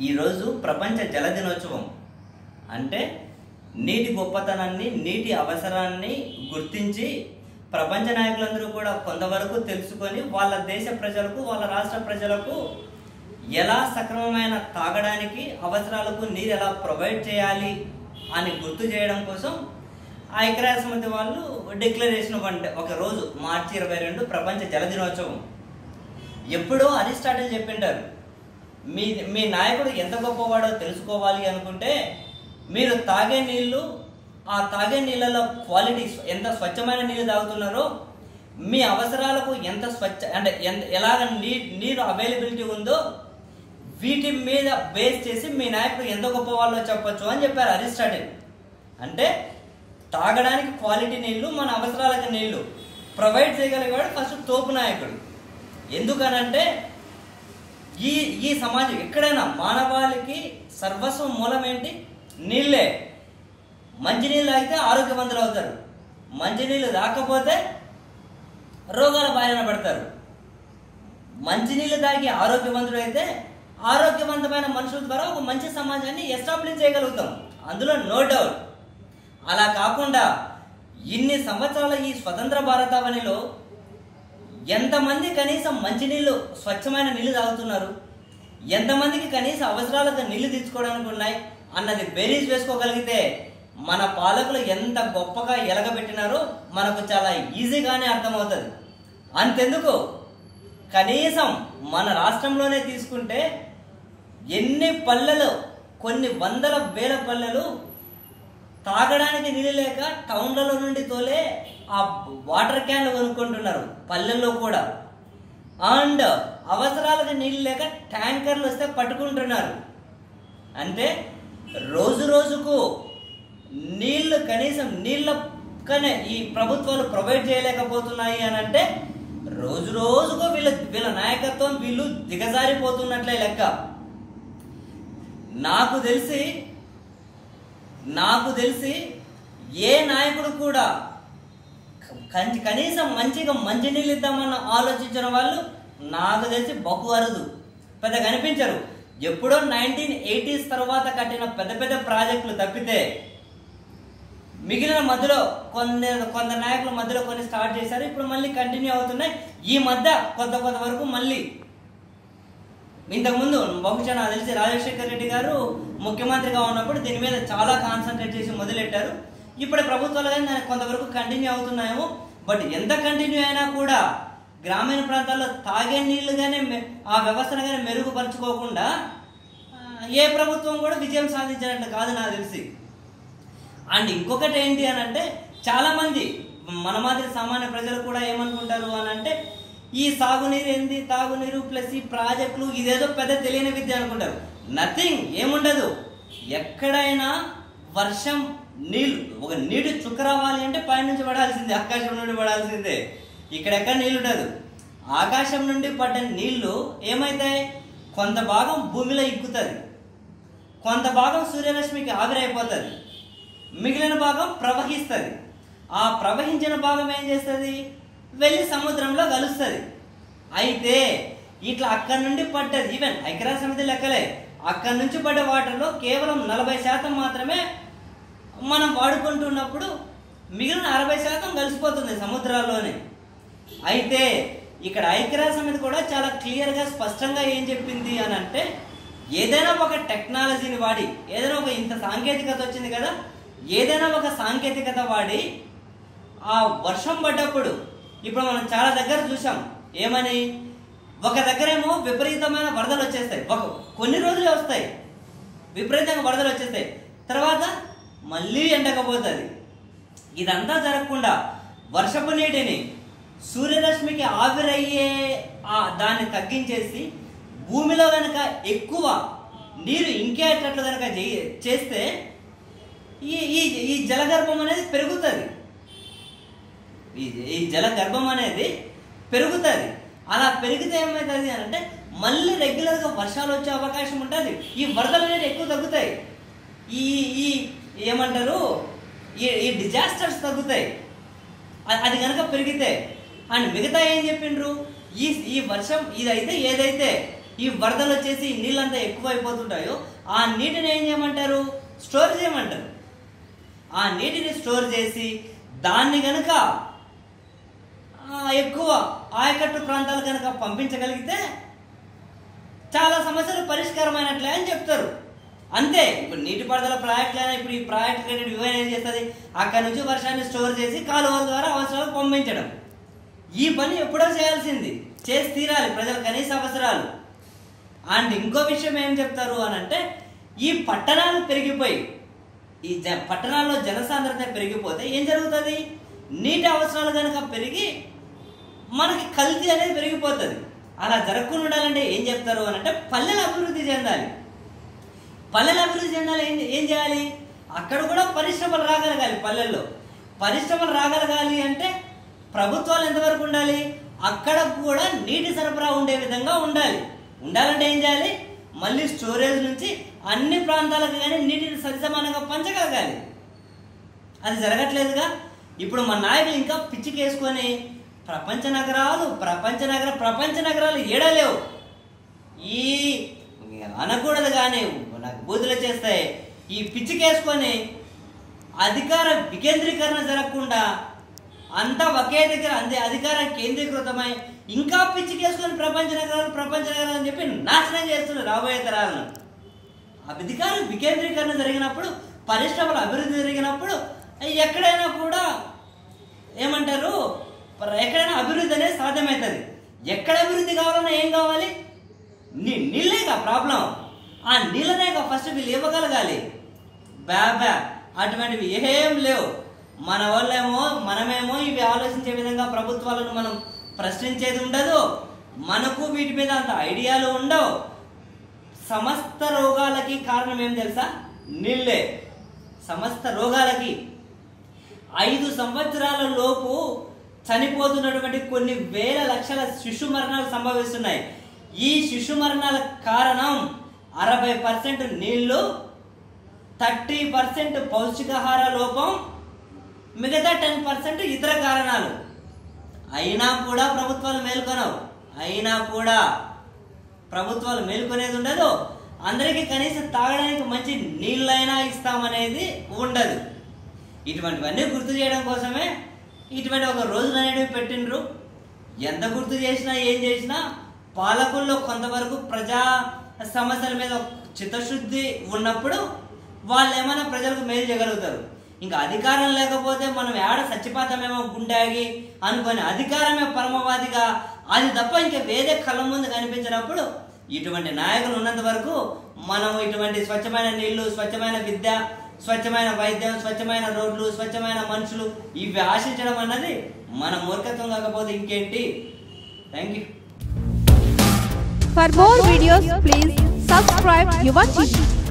ఈరోజు ప్రపంచ జల దినోత్సవం. అంటే నీటి గొప్పతనాన్ని, నీటి అవసరాన్ని గుర్తించి ప్రపంచ నాయకులందరూ కూడా కొంతవరకు తెలుసుకొని వాళ్ళ దేశ ప్రజలకు, వాళ్ళ రాష్ట్ర ప్రజలకు ఎలా సక్రమమైన తాగడానికి అవసరాలకు నీరు ఎలా ప్రొవైడ్ చేయాలి అని గుర్తు చేయడం కోసం ఐక్యరాజ్య సమితి వాళ్ళు డిక్లరేషన్ ఒక రోజు మార్చి 22 ప్రపంచ జల దినోత్సవం. ఎప్పుడో అరిస్టాటిల్ చెప్పింటారు, మీ నాయకుడు ఎంత గొప్పవాడో తెలుసుకోవాలి అనుకుంటే మీరు తాగే నీళ్ళు, ఆ తాగే నీళ్ళలో క్వాలిటీ, ఎంత స్వచ్ఛమైన నీళ్ళు తాగుతున్నారో, మీ అవసరాలకు ఎంత ఎలాగ నీరు అవైలబిలిటీ ఉందో వీటి మీద బేస్ చేసి మీ నాయకుడు ఎంత గొప్పవాళ్ళో చెప్పొచ్చు అని చెప్పారు అరిస్టాటిల్. అంటే తాగడానికి క్వాలిటీ నీళ్లు, మన అవసరాలకు నీళ్లు ప్రొవైడ్ చేయగలిగేవాడు ఫస్ట్ తోపు నాయకుడు. ఎందుకనంటే ఈ సమాజం ఎక్కడైనా మానవాళికి సర్వస్వం మూలం ఏంటి? నీళ్ళే. మంచినీళ్ళు తాగితే ఆరోగ్యవంతులు అవుతారు, మంచినీళ్ళు తాకపోతే రోగాల బారిన పడతారు. మంచినీళ్ళు తాగి ఆరోగ్యవంతుడు అయితే ఆరోగ్యవంతమైన మనుషుల ద్వారా ఒక మంచి సమాజాన్ని ఎస్టాబ్లిష్ చేయగలుగుతాం, అందులో నో డౌట్. అలా కాకుండా ఇన్ని సంవత్సరాల ఈ స్వతంత్ర భారతావనిలో ఎంతమంది కనీసం మంచినీళ్ళు, స్వచ్ఛమైన నీళ్లు తాగుతున్నారు, ఎంతమందికి కనీసం అవసరాలకు నీళ్లు తీసుకోవడానికి ఉన్నాయి అన్నది బేరీజ్ వేసుకోగలిగితే మన పాలకులు ఎంత గొప్పగా ఎలగబెట్టినారో మనకు చాలా ఈజీగానే అర్థమవుతుంది. అంతెందుకు, కనీసం మన రాష్ట్రంలోనే తీసుకుంటే ఎన్ని పల్లెలు, కొన్ని వందల వేల పల్లెలు తాగడానికి నీళ్ళు లేక టౌన్లలో నుండి తోలే ఆ వాటర్ క్యాన్లు కొనుక్కుంటున్నారు పల్లెల్లో కూడా. అండ్ అవసరాలకు నీళ్ళు లేక ట్యాంకర్లు వస్తే పట్టుకుంటున్నారు. అంటే రోజు రోజుకు నీళ్లు, కనీసం నీళ్ళకనే ఈ ప్రభుత్వాలు ప్రొవైడ్ చేయలేకపోతున్నాయి అని అంటే రోజు రోజుకు వీళ్ళ నాయకత్వం వీళ్ళు దిగజారిపోతున్నట్లే లెక్క. నాకు తెలిసి ఏ నాయకుడు కూడా కనీసం మంచిగా మంచినీళ్ళు ఇద్దామన్న ఆలోచించిన వాళ్ళు నాకు తెలిసి బహు అరుదు, పెద్ద కనిపించరు. ఎప్పుడో 1980s తర్వాత కట్టిన పెద్ద పెద్ద ప్రాజెక్టులు తప్పితే మిగిలిన మధ్యలో కొంత నాయకుల మధ్యలో కొన్ని స్టార్ట్ చేశారు, ఇప్పుడు మళ్ళీ కంటిన్యూ అవుతున్నాయి. ఈ మధ్య కొంత వరకు మళ్ళీ, ఇంతకుముందు బహుశా నాకు తెలిసి రాజశేఖర్ రెడ్డి గారు ముఖ్యమంత్రిగా ఉన్నప్పుడు దీని మీద చాలా కాన్సన్ట్రేట్ చేసి మొదలెట్టారు. ఇప్పుడు ప్రభుత్వాలు కానీ దానికి కొంతవరకు కంటిన్యూ అవుతున్నాయేమో. బట్ ఎంత కంటిన్యూ అయినా కూడా గ్రామీణ ప్రాంతాల్లో తాగే నీళ్లు కానీ ఆ వ్యవస్థను కానీ మెరుగుపరుచుకోకుండా ఏ ప్రభుత్వం కూడా విజయం సాధించినట్టు కాదు నాకు తెలిసి. అండ్ ఇంకొకటి ఏంటి అని అంటే, చాలామంది మన మాదిరి సామాన్య ప్రజలు కూడా ఏమనుకుంటారు అని అంటే, ఈ సాగునీరు ఏంది, తాగునీరు ప్లస్ ఈ ప్రాజెక్టులు ఇదేదో పెద్ద తెలియని విద్య అనుకుంటారు. నథింగ్, ఏముండదు. ఎక్కడైనా వర్షం నీళ్ళు, ఒక నీటి చుక్క రావాలి అంటే పైనుంచి పడాల్సిందే, ఆకాశం నుండి పడాల్సిందే. ఇక్కడెక్కడ నీళ్ళు ఉండదు. ఆకాశం నుండి పడ్డ నీళ్లు ఏమవుతాయి, కొంత భాగం భూమిలో ఎక్కుతుంది, కొంత భాగం సూర్యరశ్మికి ఆవిరైపోతుంది, మిగిలిన భాగం ప్రవహిస్తుంది. ఆ ప్రవహించిన భాగం ఏం చేస్తుంది, వెళ్ళి సముద్రంలో కలుస్తుంది. అయితే ఇట్లా అక్కడి నుండి పడ్డది, ఈవెన్ ఐక్యరాజ్య సమితి లెక్కలే, అక్కడి నుంచి పడ్డ వాటర్లో కేవలం 40% మాత్రమే మనం వాడుకుంటున్నప్పుడు మిగిలిన 60% కలిసిపోతుంది సముద్రాల్లోనే. అయితే ఇక్కడ ఐక్యరాజ్య సమితి కూడా చాలా క్లియర్గా, స్పష్టంగా ఏం చెప్పింది అని అంటే, ఏదైనా ఒక టెక్నాలజీని వాడి, ఏదైనా ఒక ఇంత సాంకేతికత వచ్చింది కదా, ఏదైనా ఒక సాంకేతికత వాడి ఆ వర్షం పడ్డప్పుడు, ఇప్పుడు మనం చాలా దగ్గర చూసాం ఏమని, ఒక దగ్గరేమో విపరీతమైన వరదలు వచ్చేస్తాయి, కొన్ని రోజులే వస్తాయి, విపరీతంగా వరదలు వచ్చేస్తాయి, తర్వాత మళ్ళీ ఎండకపోతుంది. ఇదంతా జరగకుండా వర్షపు నీటిని సూర్యరశ్మికి ఆవిరయ్యే దాన్ని తగ్గించేసి భూమిలో కనుక ఎక్కువ నీరు ఇంకేటట్లు కనుక చేస్తే ఈ జలగర్భం అనేది పెరుగుతుంది. ఈ జలగర్భం అనేది పెరుగుతుంది. అలా పెరిగితే ఏమవుతుంది అని అంటే మళ్ళీ రెగ్యులర్గా వర్షాలు వచ్చే అవకాశం ఉంటుంది, ఈ వరదలు అనేది ఎక్కువ తగ్గుతాయి, ఈ ఏమంటారు ఈ డిజాస్టర్స్ తగ్గుతాయి అది కనుక పెరిగితే. అండ్ మిగతా ఏం చెప్పిండ్రు, ఈ వర్షం ఇదైతే ఏదైతే ఈ వరదలు వచ్చేసి నీళ్ళంతా ఎక్కువ అయిపోతుంటాయో ఆ నీటిని ఏం చేయమంటారు? స్టోర్ చేయమంటారు. ఆ నీటిని స్టోర్ చేసి దాన్ని కనుక ఎక్కువ ఆయకట్టు ప్రాంతాలు కనుక పంపించగలిగితే చాలా సమస్యలు పరిష్కారమైనట్లే అని చెప్తారు. అంతే. ఇప్పుడు నీటిపారుదల ప్రాజెక్టులైనా ఇప్పుడు ఈ ప్రాజెక్ట్ వివరణ ఏం చేస్తుంది? అక్కడ నుంచి వర్షాన్ని స్టోర్ చేసి కాలువల ద్వారా అవసరాలకు పంపించడం. ఈ పని ఎప్పుడో చేయాల్సింది, చేసి తీరాలి ప్రజల కనీస అవసరాలు. అండ్ ఇంకో విషయం ఏం చెప్తారు అని అంటే, ఈ పట్టణాలు పెరిగిపోయి ఈ పట్టణాల్లో జనసాంద్రత పెరిగిపోతే ఏం జరుగుతుంది? నీటి అవసరాలు కనుక పెరిగి మనకి కల్తీ అనేది పెరిగిపోతుంది. అలా జరగకుండా ఉండాలంటే ఏం చెప్తారు అని అంటే, పల్లెలు అభివృద్ధి చెందాలి. పల్లెలు అభివృద్ధి చెందాలి ఏం చేయాలి? అక్కడ కూడా పరిశ్రమలు రాగలగాలి. పల్లెల్లో పరిశ్రమలు రాగలగాలి అంటే ప్రభుత్వాలు ఎంతవరకు ఉండాలి? అక్కడ కూడా నీటి సరఫరా ఉండే విధంగా ఉండాలంటే ఏం చేయాలి? మళ్ళీ స్టోరేజ్ నుంచి అన్ని ప్రాంతాలకు కానీ నీటిని సరిసమానంగా పంచగలగాలి. అది జరగట్లేదుగా. ఇప్పుడు మన నాయకులు ఇంకా పిచ్చికేసుకొని ప్రపంచ నగరాలు ఏడలేవు, ఈ అనకూడదు కానీ నాకు బూతులు చేస్తాయి. ఈ పిచ్చికేసుకొని అధికార వికేంద్రీకరణ జరగకుండా అంతా ఒకే దగ్గర అధికారం కేంద్రీకృతమై ఇంకా పిచ్చికేసుకొని ప్రపంచ నగరాలు అని చెప్పి నాశనం చేస్తున్నారు రాబోయే తరాలను. అధికార వికేంద్రీకరణ జరిగినప్పుడు, పరిశ్రమల అభివృద్ధి జరిగినప్పుడు ఎక్కడైనా కూడా ఏమంటారు, ఎక్కడైనా అభివృద్ధి అనేది సాధ్యమవుతుంది. ఎక్కడ అభివృద్ధి కావాలన్నా ఏం కావాలి? నీళ్ళేగా ప్రాబ్లం. ఆ నీళ్ళనేగా ఫస్ట్ వీళ్ళు ఇవ్వగలగాలి. అటువంటివి ఏం లేవు. మనమేమో ఇవి ఆలోచించే విధంగా ప్రభుత్వాలను మనం ప్రశ్నించేది ఉండదు. మనకు వీటి మీద అంత ఐడియాలు ఉండవు. సమస్త రోగాలకి కారణం ఏం తెలుసా? నీళ్ళే. సమస్త రోగాలకి 5 సంవత్సరాల లోపు చనిపోతున్నటువంటి కొన్ని వేల లక్షల శిశు మరణాలు సంభవిస్తున్నాయి. ఈ శిశు మరణాల కారణం 60% నీళ్లు, 30% పౌష్టికాహార లోపం, మిగతా 10% ఇతర కారణాలు. అయినా కూడా ప్రభుత్వాలు మేల్కొనేది ఉండదు. అందరికీ కనీసం తాగడానికి మంచి నీళ్ళైనా ఇస్తామనేది ఉండదు. ఇటువంటివన్నీ గుర్తు చేయడం కోసమే ఇటువంటి ఒక రోజులు అనేవి పెట్టిండ్రు. ఎంత గుర్తు చేసినా ఏం చేసినా పాలకుల్లో కొంతవరకు ప్రజా సమస్యల మీద చిత్తశుద్ధి ఉన్నప్పుడు వాళ్ళు ఏమైనా ప్రజలకు మేలు చేయగలుగుతారు. ఇంకా అధికారం లేకపోతే మనం ఏడ చచ్చిపోతామేమో గుండాగి అనుకొని అధికారమే పరమవాదిగా అది తప్ప ఇంకా వేరే కళ్ళ ముందు కనిపించినప్పుడు ఇటువంటి నాయకులు ఉన్నంత వరకు మనం ఇటువంటి స్వచ్ఛమైన నీళ్లు, స్వచ్ఛమైన విద్య, స్వచ్ఛమైన వైద్యం, స్వచ్ఛమైన రోడ్లు, స్వచ్ఛమైన మనుషులు ఇవి ఆశించడం అన్నది మన మూర్ఖత్వం కాకపోతే ఇంకేంటి. Thank you. For more videos, please subscribe Yuva TV.